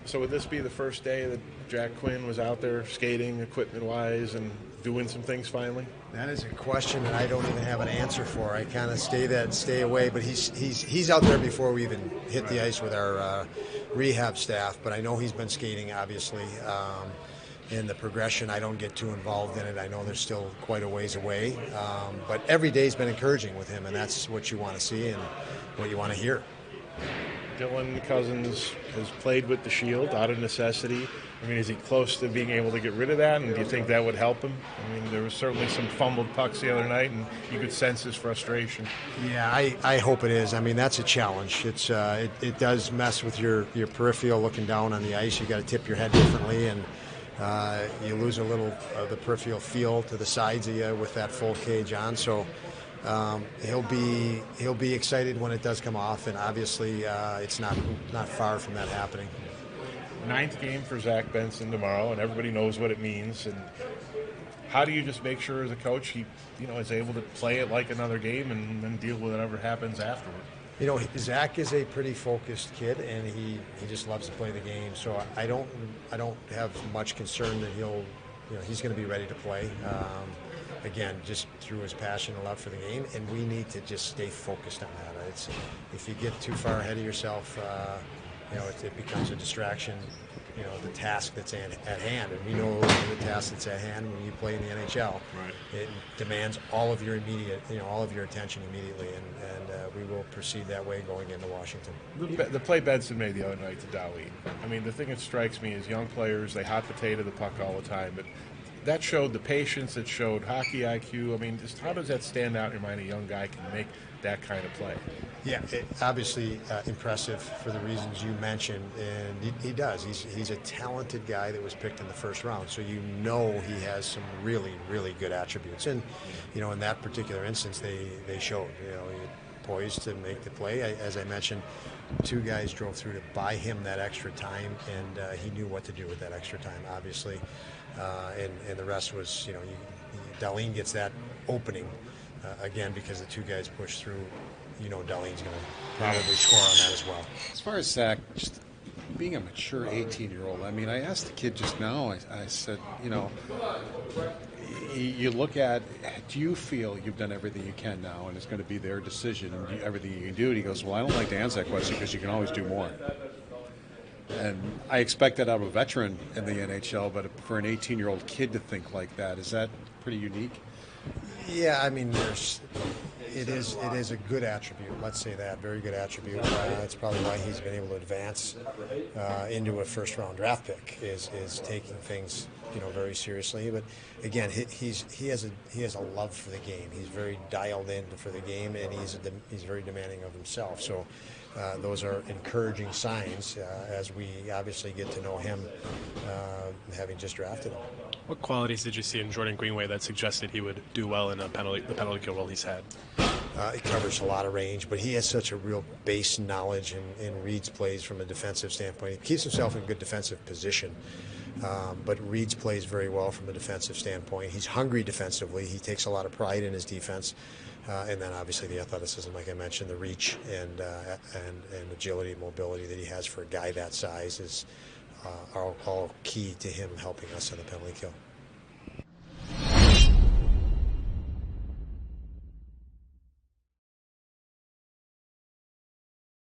So would this be the first day that Jack Quinn was out there skating, equipment-wise, and doing some things finally? That is a question that I don't even have an answer for. I kind of stay away, but he's out there before we even hit the ice with our rehab staff. But I know he's been skating, obviously. In the progression, I don't get too involved in it. I know they're still quite a ways away, but every day's been encouraging with him, and that's what you want to see and what you want to hear. Dylan Cousins has played with the Shield out of necessity. I mean, is he close to being able to get rid of that, and do you think that would help him? I mean, there was certainly some fumbled pucks the other night, and you could sense his frustration. Yeah, I hope it is. I mean, that's a challenge. It does mess with your peripheral looking down on the ice. You got to tip your head differently, and you lose a little of the peripheral feel to the sides of you with that full cage on. So he'll be excited when it does come off, and obviously it's not far from that happening. Ninth game for Zach Benson tomorrow, and everybody knows what it means. And how do you just make sure as a coach he is able to play it like another game and then deal with whatever happens afterward? Zach is a pretty focused kid, and he just loves to play the game. So I don't have much concern that he's going to be ready to play. Again, just through his passion and love for the game, and we need to just stay focused on that. If you get too far ahead of yourself, it becomes a distraction. The task that's at hand, and we know the task that's at hand when you play in the NHL. Right. It demands all of your attention immediately, and we will proceed that way going into Washington. The play Benson made the other night to Dowling. I mean, the thing that strikes me is young players, they hot potato the puck all the time, but that showed the patience, it showed hockey IQ. I mean, just how does that stand out in your mind? A young guy can make that kind of play. Yeah, obviously impressive for the reasons you mentioned, and he does. He's a talented guy that was picked in the first round, so he has some really, really good attributes. And in that particular instance, they showed. He poised to make the play. As I mentioned, two guys drove through to buy him that extra time, and he knew what to do with that extra time, obviously. And the rest was, Darlene gets that opening again because the two guys push through. Darlene's going to probably score on that as well. As far as Zach, just being a mature 18-year-old, I mean, I asked the kid just now, I said, you look at, do you feel you've done everything you can now and it's going to be their decision and everything you can do? And he goes, well, I don't like to answer that question because you can always do more. And I expect that out of a veteran in the NHL, but for an 18-year-old kid to think like that, is that pretty unique? Yeah, I mean, it is a good attribute. Let's say that, very good attribute. That's probably why he's been able to advance into a first-round draft pick. Is taking things very seriously. But again, he has a love for the game. He's very dialed in for the game, and he's very demanding of himself. So those are encouraging signs as we obviously get to know him, having just drafted him. What qualities did you see in Jordan Greenway that suggested he would do well in the penalty kill role he's had? He covers a lot of range, but he has such a real base knowledge and reads plays from a defensive standpoint. He keeps himself in good defensive position, but reads plays very well from a defensive standpoint. He's hungry defensively. He takes a lot of pride in his defense. And then obviously the athleticism, like I mentioned, the reach and agility and mobility that he has for a guy that size is are all key to him helping us in the penalty kill.